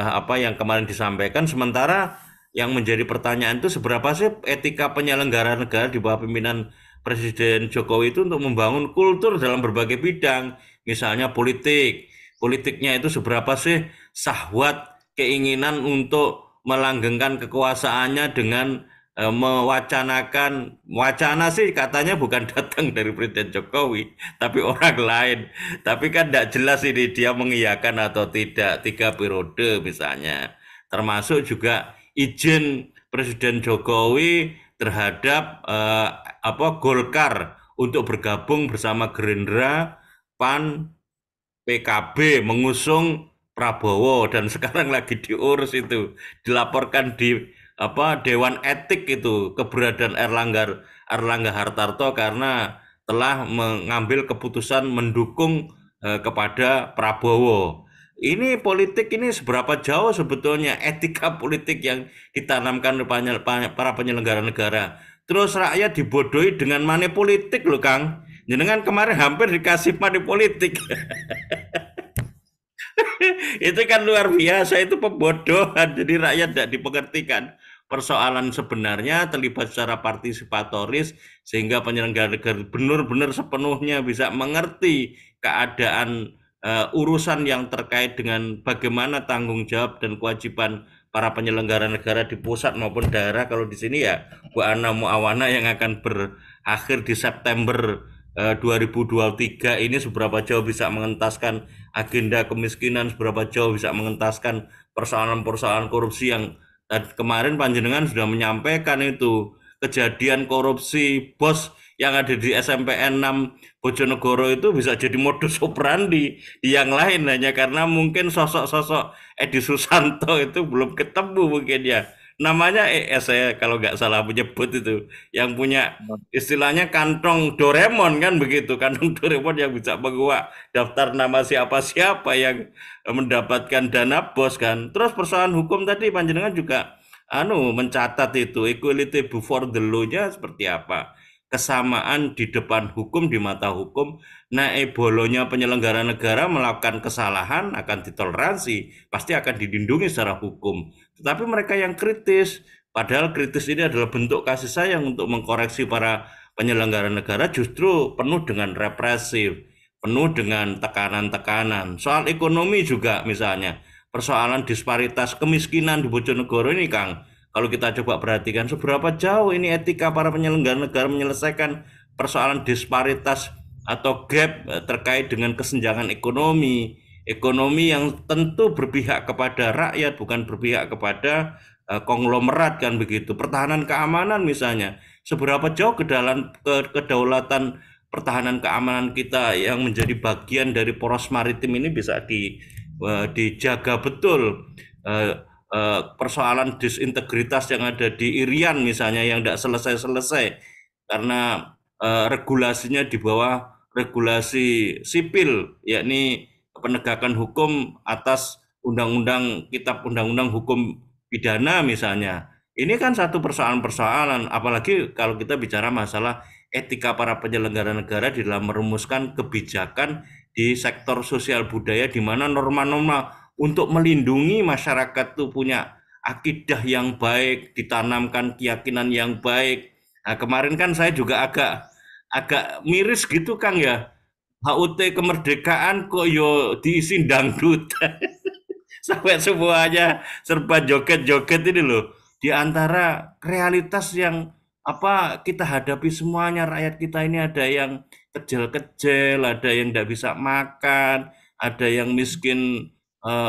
apa yang kemarin disampaikan. Sementara yang menjadi pertanyaan itu seberapa sih etika penyelenggara negara di bawah pimpinan Presiden Jokowi itu untuk membangun kultur dalam berbagai bidang, misalnya politiknya itu seberapa sih syahwat keinginan untuk melanggengkan kekuasaannya dengan mewacanakan, wacana sih katanya bukan datang dari Presiden Jokowi tapi orang lain, tapi kan tidak jelas ini dia mengiyakan atau tidak 3 periode misalnya, termasuk juga izin Presiden Jokowi terhadap apa Golkar untuk bergabung bersama Gerindra, PAN, PKB mengusung Prabowo, dan sekarang lagi diurus itu, dilaporkan di apa Dewan Etik itu keberadaan Erlangga Hartarto karena telah mengambil keputusan mendukung kepada Prabowo. Ini politik ini seberapa jauh sebetulnya etika politik yang ditanamkan oleh para penyelenggara negara. Terus rakyat dibodohi dengan money politik loh Kang. Jenengan kemarin hampir dikasih money politik. Itu kan luar biasa, itu pembodohan. Jadi rakyat tidak dipengertikan persoalan sebenarnya, terlibat secara partisipatoris sehingga penyelenggara negara benar-benar sepenuhnya bisa mengerti keadaan urusan yang terkait dengan bagaimana tanggung jawab dan kewajiban para penyelenggara negara di pusat maupun daerah. Kalau di sini ya Bu Ana Muawana yang akan berakhir di September 2023 ini seberapa jauh bisa mengentaskan agenda kemiskinan, seberapa jauh bisa mengentaskan persoalan-persoalan korupsi yang kemarin panjenengan sudah menyampaikan itu, kejadian korupsi bos yang ada di SMPN 6 Bojonegoro itu bisa jadi modus operandi di yang lain hanya karena mungkin sosok-sosok Edi Susanto itu belum ketemu mungkin ya. Namanya saya kalau nggak salah menyebut itu, yang punya istilahnya kantong Doraemon kan begitu, kantong Doraemon yang bisa menguak daftar nama siapa-siapa yang mendapatkan dana bos kan. Terus persoalan hukum tadi panjenengan juga mencatat itu equality before the law-nya seperti apa. Kesamaan di depan hukum, di mata hukum. Nah, bolonya penyelenggara negara melakukan kesalahan akan ditoleransi, pasti akan dilindungi secara hukum. Tetapi mereka yang kritis, padahal kritis ini adalah bentuk kasih sayang untuk mengkoreksi para penyelenggara negara, justru penuh dengan represif, penuh dengan tekanan-tekanan. Soal ekonomi juga misalnya, persoalan disparitas kemiskinan di Bojonegoro ini Kang, kalau kita coba perhatikan seberapa jauh ini etika para penyelenggara negara menyelesaikan persoalan disparitas atau gap terkait dengan kesenjangan ekonomi, ekonomi yang tentu berpihak kepada rakyat bukan berpihak kepada konglomerat kan begitu. Pertahanan keamanan misalnya, seberapa jauh kedaulatan pertahanan keamanan kita yang menjadi bagian dari poros maritim ini bisa dijaga betul. Eh, Persoalan disintegritas yang ada di Irian misalnya yang tidak selesai-selesai karena regulasinya di bawah regulasi sipil, yakni penegakan hukum atas undang-undang kitab undang-undang hukum pidana misalnya. Ini kan satu persoalan-persoalan, apalagi kalau kita bicara masalah etika para penyelenggara negara di dalam merumuskan kebijakan di sektor sosial budaya di mana norma-norma untuk melindungi masyarakat itu punya akidah yang baik, ditanamkan keyakinan yang baik. Nah, kemarin kan saya juga agak agak miris gitu Kang ya. HUT kemerdekaan kok yo diisi dangdut. Sampai semuanya serba joget-joget ini loh. Di antara realitas yang apa kita hadapi semuanya, rakyat kita ini ada yang kecil-kecil, ada yang tidak bisa makan, ada yang miskin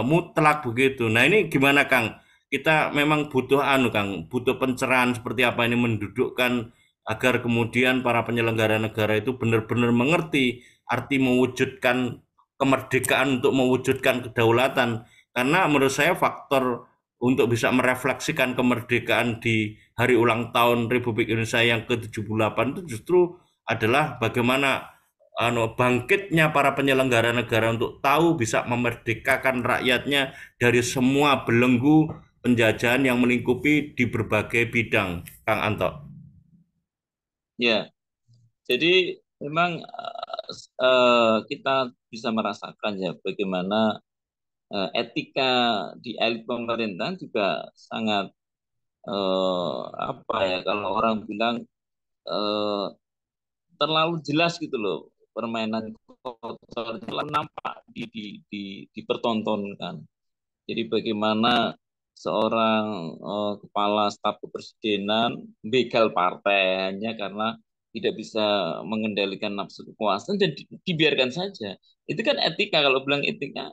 mutlak begitu. Nah ini gimana Kang? Kita memang butuh Kang, butuh pencerahan seperti apa ini mendudukkan agar kemudian para penyelenggara negara itu benar-benar mengerti arti mewujudkan kemerdekaan untuk mewujudkan kedaulatan. Karena menurut saya faktor untuk bisa merefleksikan kemerdekaan di hari ulang tahun Republik Indonesia yang ke-78 itu justru adalah bagaimana bangkitnya para penyelenggara negara untuk tahu bisa memerdekakan rakyatnya dari semua belenggu penjajahan yang melingkupi di berbagai bidang, Kang Anto. Ya, jadi memang kita bisa merasakan ya bagaimana etika di elit pemerintahan juga sangat apa ya kalau orang bilang eh, terlalu jelas gitu loh permainan kotor terlalu nampak dipertontonkan. Jadi bagaimana seorang kepala staf kepresidenan begal partai hanya karena tidak bisa mengendalikan nafsu kekuasaan dan dibiarkan saja. Itu kan etika kalau bilang etika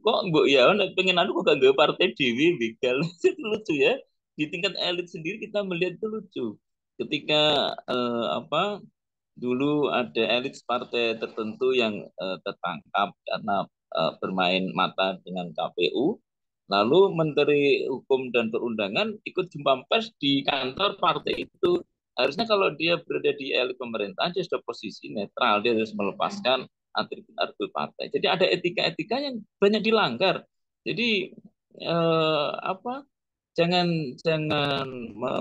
kok mbok ya pengen anu kok gak nggak partai dewi begal itu lucu ya. Di tingkat elit sendiri kita melihat itu lucu. Ketika apa dulu ada elit partai tertentu yang tertangkap karena bermain mata dengan KPU. Lalu Menteri Hukum dan Perundangan ikut jumpa pers di kantor partai itu. Harusnya kalau dia berada di elit pemerintahan, dia sudah posisi netral, dia harus melepaskan atribut-atribut partai. Jadi ada etika-etika yang banyak dilanggar. Jadi apa? Jangan jangan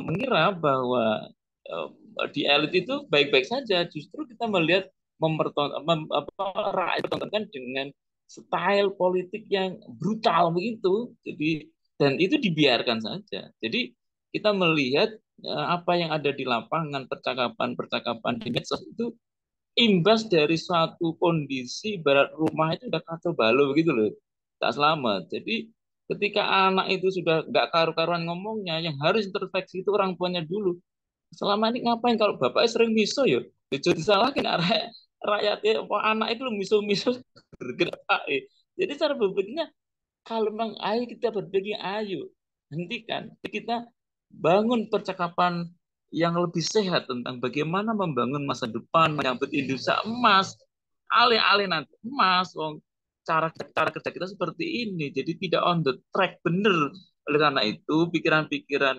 mengira bahwa eh, di elit itu baik-baik saja. Justru kita melihat rakyat dipertontonkan dengan style politik yang brutal begitu. Jadi dan itu dibiarkan saja. Jadi kita melihat apa yang ada di lapangan, percakapan-percakapan di medsos itu imbas dari suatu kondisi barat rumah itu udah kacau balau begitu loh. Tak selamat. Jadi ketika anak itu sudah nggak karu-karuan ngomongnya, yang harus introspeksi itu orang tuanya dulu. Selama ini ngapain kalau bapaknya sering miso ya? Jadi disalahin rakyatnya, anak itu miso-miso bergerak. Jadi cara berpikirnya kalau memang ayo kita berpikir ayo hentikan kita bangun percakapan yang lebih sehat tentang bagaimana membangun masa depan menyambut Indonesia emas alih-alih nanti emas cara cara kerja kita seperti ini jadi tidak on the track bener oleh karena itu pikiran-pikiran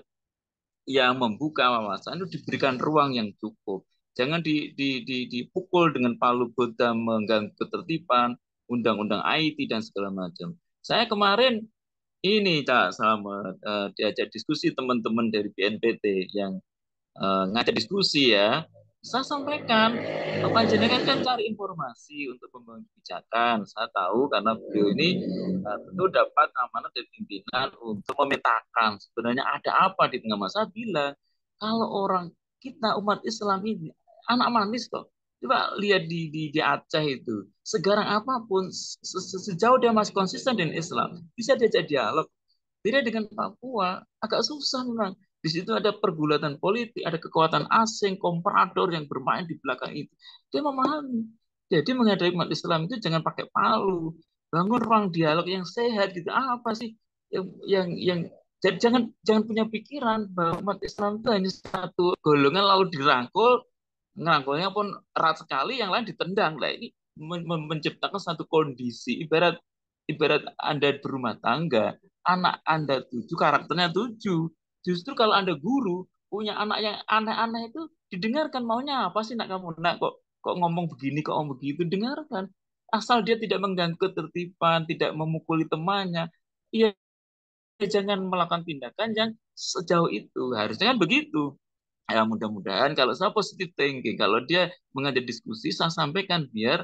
yang membuka wawasan itu diberikan ruang yang cukup jangan dipukul dengan palu gada mengganggu ketertiban undang-undang IT dan segala macam saya kemarin ini Cak Selamat diajak diskusi teman-teman dari BNPT yang ngajak diskusi ya. Saya sampaikan, Panjenengan kan cari informasi untuk membangun kebijakan. Saya tahu karena beliau ini tentu dapat amanat dari pimpinan untuk memetakan sebenarnya ada apa di tengah masa bila kalau orang kita umat Islam ini anak manis kok. Coba lihat di Aceh itu, segarang apapun, sejauh dia masih konsisten dengan Islam, bisa diajak dialog. Beda dengan Papua, agak susah memang. Di situ ada pergulatan politik, ada kekuatan asing, komprador yang bermain di belakang itu. Dia memahami. Jadi menghadapi umat Islam itu jangan pakai palu. Bangun ruang dialog yang sehat gitu. Apa sih yang jadi jangan punya pikiran bahwa umat Islam itu hanya satu golongan lalu dirangkul, ngerangkulnya pun erat sekali, yang lain ditendang. Lah ini menciptakan satu kondisi ibarat ibarat Anda berumah tangga, anak Anda tujuh, karakternya tujuh. Justru kalau Anda guru, punya anak yang aneh-aneh itu didengarkan maunya apa sih nak kamu nak kok kok ngomong begini kok ngomong begitu dengarkan asal dia tidak mengganggu ketertiban tidak memukuli temannya ya jangan melakukan tindakan yang sejauh itu harusnya kan begitu ya mudah-mudahan kalau saya positif thinking kalau dia mengajak diskusi saya sampaikan biar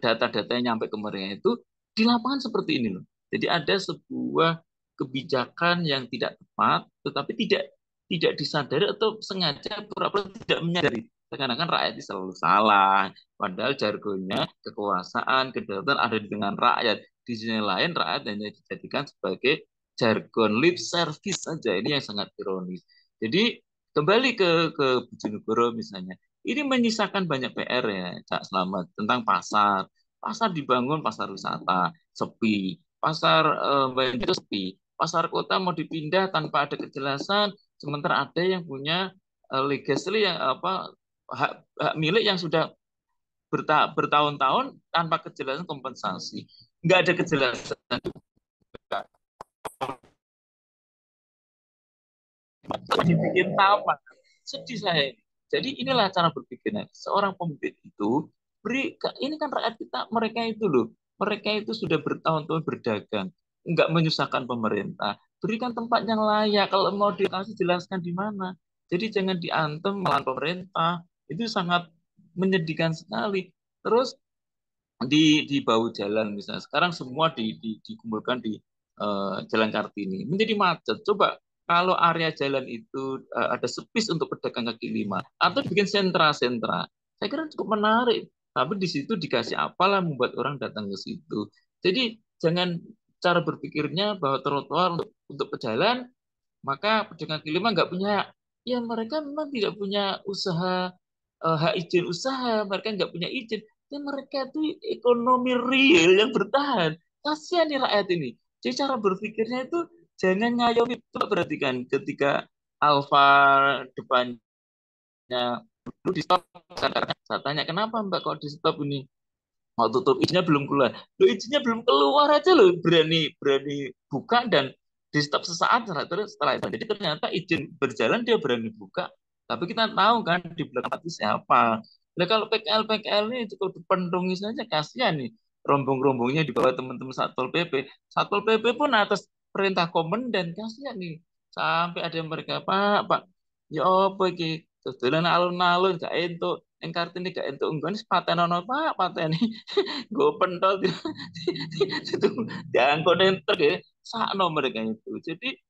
data-data yang nyampe ke mereka itu di lapangan seperti ini loh jadi ada sebuah kebijakan yang tidak tepat tetapi tidak tidak disadari atau sengaja pura-pura tidak menyadari seakan-akan rakyat itu selalu salah padahal jargonnya kekuasaan kedaulatan ada di tangan rakyat di sisi lain rakyat hanya dijadikan sebagai jargon lip service saja ini yang sangat ironis jadi kembali ke Bojonegoro misalnya. Ini menyisakan banyak PR ya, Cak Selamat, tentang pasar. Pasar dibangun, pasar wisata, sepi. Pasar itu sepi. Pasar kota mau dipindah tanpa ada kejelasan, sementara ada yang punya legacy yang apa hak milik yang sudah bertahun-tahun tanpa kejelasan kompensasi. Nggak ada kejelasan juga. Dibikin taman. Sedih saya ini. Jadi inilah cara berpikirnya. Seorang pemimpin itu ini kan rakyat kita, mereka itu loh, mereka itu sudah bertahun-tahun berdagang, nggak menyusahkan pemerintah. Berikan tempat yang layak. Kalau mau dikasih jelaskan di mana. Jadi jangan diantem melawan pemerintah. Itu sangat menyedihkan sekali. Terus di bahu jalan misalnya sekarang semua dikumpulkan di Jalan Kartini menjadi macet. Coba kalau area jalan itu ada space untuk pedagang kaki lima atau bikin sentra-sentra, saya kira cukup menarik. Tapi di situ dikasih apalah membuat orang datang ke situ. Jadi jangan cara berpikirnya bahwa trotoar untuk pejalan maka pedagang kaki lima nggak punya, ya mereka memang tidak punya usaha, hak izin usaha, mereka nggak punya izin, ya mereka itu ekonomi real yang bertahan. Kasihan nih rakyat ini. Jadi cara berpikirnya itu jangan ngayomi. Coba perhatikan ketika Alfa depannya dulu di stop, saya tanya kenapa Mbak kok di stop ini? Mau tutup, izinnya belum keluar. Lo izinnya belum keluar aja lo berani berani buka dan di stop sesaat terus setelah itu. Jadi ternyata izin berjalan dia berani buka. Tapi kita tahu kan di belakang itu siapa. Nah kalau PKL ini cukup dipendungi saja kasihan nih. Rombong-rombongnya di bawah teman-teman Satpol PP. Satpol PP pun atas perintah komandan kasihan nih. Sampai ada yang mereka, Pak, ya apa iki? Dodolan alun-alun gak entuk. Yang Kartini gak entuk enggak nih paten ono Pak, paten gue pentol itu diangkut enter ya sakno mereka itu. Jadi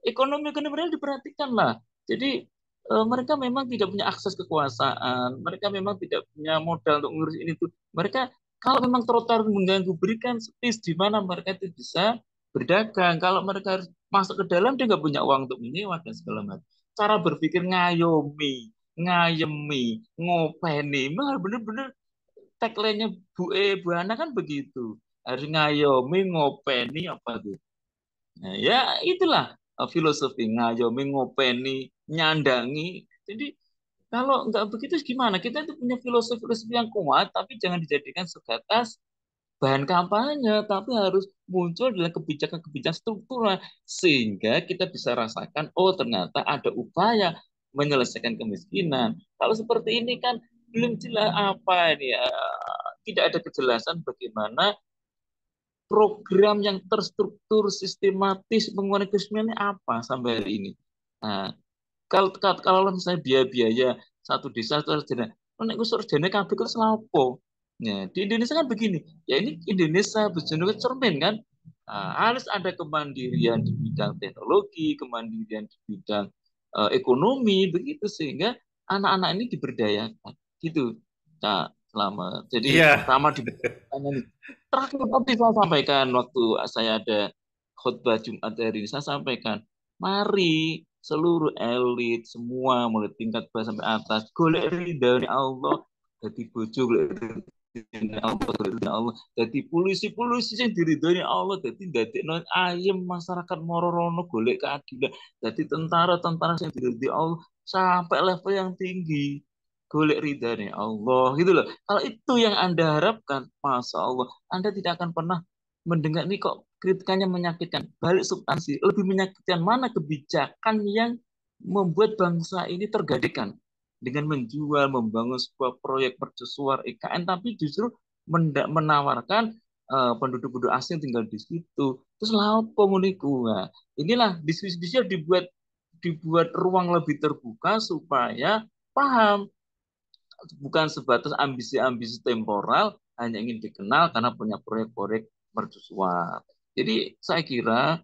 ekonomi ekonomi diperhatikan lah. Jadi mereka memang tidak punya akses kekuasaan, mereka memang tidak punya modal untuk ngurus ini tuh. Mereka kalau memang trotoar mengganggu, berikan space di mana mereka itu bisa berdagang. Kalau mereka harus masuk ke dalam, dia nggak punya uang untuk menyewa dan segala macam. Cara berpikir ngayomi, ngayemi, ngopeni, memang bener-bener tagline-nya Bu Ana kan begitu. Harus ngayomi, ngopeni apa tuh. Nah, ya itulah filosofi ngayomi, ngopeni, nyandangi. Jadi kalau nggak begitu gimana? Kita itu punya filosofi-filosofi yang kuat, tapi jangan dijadikan sebatas bahan kampanye, tapi harus muncul dalam kebijakan-kebijakan struktural sehingga kita bisa rasakan, oh ternyata ada upaya menyelesaikan kemiskinan. Kalau seperti ini kan belum jelas apa ini ya, tidak ada kejelasan bagaimana program yang terstruktur sistematis mengurangi kemiskinan apa sampai hari ini. Nah, kalau misalnya biaya-biaya satu desa itu harus jadi, nek gue surjane kabeh ku selapo. Nah, di Indonesia kan begini. Ya ini Indonesia berjenjang cermin kan. Harus ada kemandirian di bidang teknologi, kemandirian di bidang ekonomi, begitu sehingga anak-anak ini diberdayakan. Gitu. Nah, selama. Jadi Iya, pertama di terakhir tadi saya sampaikan waktu saya ada khutbah Jumat hari ini saya sampaikan, mari seluruh elit semua mulai tingkat bawah sampai atas golek ridha Allah jadi bojo golek ridha Allah golek ridha Allah jadi polisi-polisi yang diridhoi Allah jadi dadekno ayem masyarakat Mororono golek keadilan jadi tentara-tentara yang diridhoi Allah sampai level yang tinggi golek ridhanya Allah gitu loh. Kalau itu yang Anda harapkan, Masya Allah, Anda tidak akan pernah mendengar ini kok kritikannya menyakitkan. Balik substansi, lebih menyakitkan mana kebijakan yang membuat bangsa ini tergadaikan dengan menjual, membangun sebuah proyek mercusuar IKN, tapi justru menawarkan penduduk-penduduk asing tinggal di situ. Terus lapo muniku. Nah, inilah diskusi-diskusi dibuat dibuat ruang lebih terbuka supaya paham bukan sebatas ambisi-ambisi temporal hanya ingin dikenal karena punya proyek-proyek mercusuar. Jadi saya kira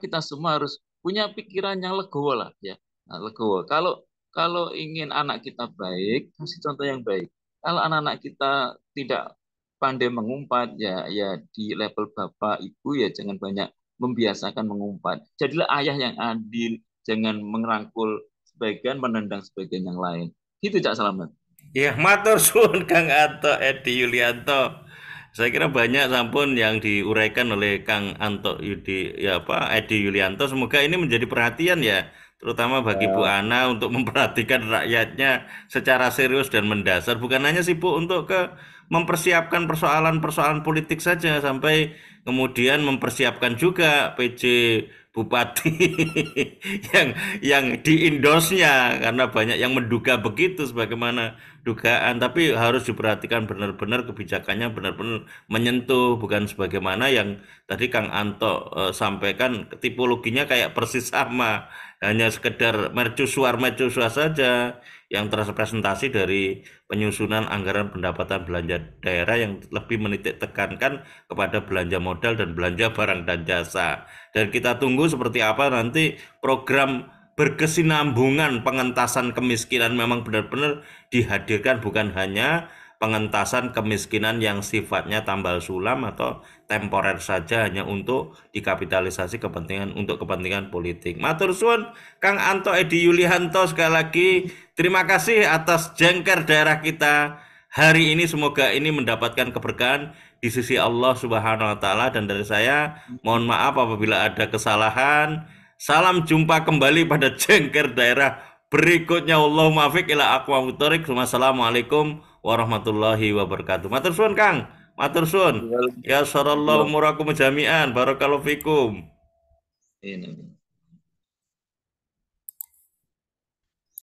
kita semua harus punya pikiran yang legowo lah ya. Nah, legowo. Kalau kalau ingin anak kita baik, kasih contoh yang baik. Kalau anak-anak kita tidak pandai mengumpat ya di level bapak ibu ya jangan banyak membiasakan mengumpat. Jadilah ayah yang adil, jangan merangkul sebagian menendang sebagian yang lain. Gitu Cak Selamat. iya, matur suwun Kang Anto Edi Yulianto. Saya kira banyak sampun yang diuraikan oleh Kang Anto Yudi, ya apa Edi Yulianto. Semoga ini menjadi perhatian ya terutama bagi Bu Ana untuk memperhatikan rakyatnya secara serius dan mendasar, bukan hanya sibuk untuk mempersiapkan persoalan-persoalan politik saja, sampai kemudian mempersiapkan juga PJ bupati yang di-endorse-nya, karena banyak yang menduga begitu sebagaimana dugaan, tapi harus diperhatikan benar-benar kebijakannya benar-benar menyentuh, bukan sebagaimana yang tadi Kang Anto sampaikan, tipologinya kayak persis sama, hanya sekedar mercusuar saja yang terrepresentasi dari penyusunan anggaran pendapatan belanja daerah yang lebih menitik tekankan kepada belanja modal dan belanja barang dan jasa. Dan kita tunggu seperti apa nanti program berkesinambungan pengentasan kemiskinan memang benar-benar dihadirkan, bukan hanya pengentasan kemiskinan yang sifatnya tambal sulam atau temporer saja hanya untuk dikapitalisasi untuk kepentingan politik. Matur suwun Kang Anto Edi Yulianto, sekali lagi terima kasih atas jengker daerah kita hari ini, semoga ini mendapatkan keberkahan di sisi Allah Subhanahu wa taala, dan dari saya mohon maaf apabila ada kesalahan. Salam jumpa kembali pada jengker daerah berikutnya. Allahumma fiq ila aqwamit thoriq. Wassalamualaikum warahmatullahi wabarakatuh. Matur suwun Kang. Matur suwun. Ya sarallahu Waalaikumsalam. murakum jami'an. Barakallahu fikum. Ini.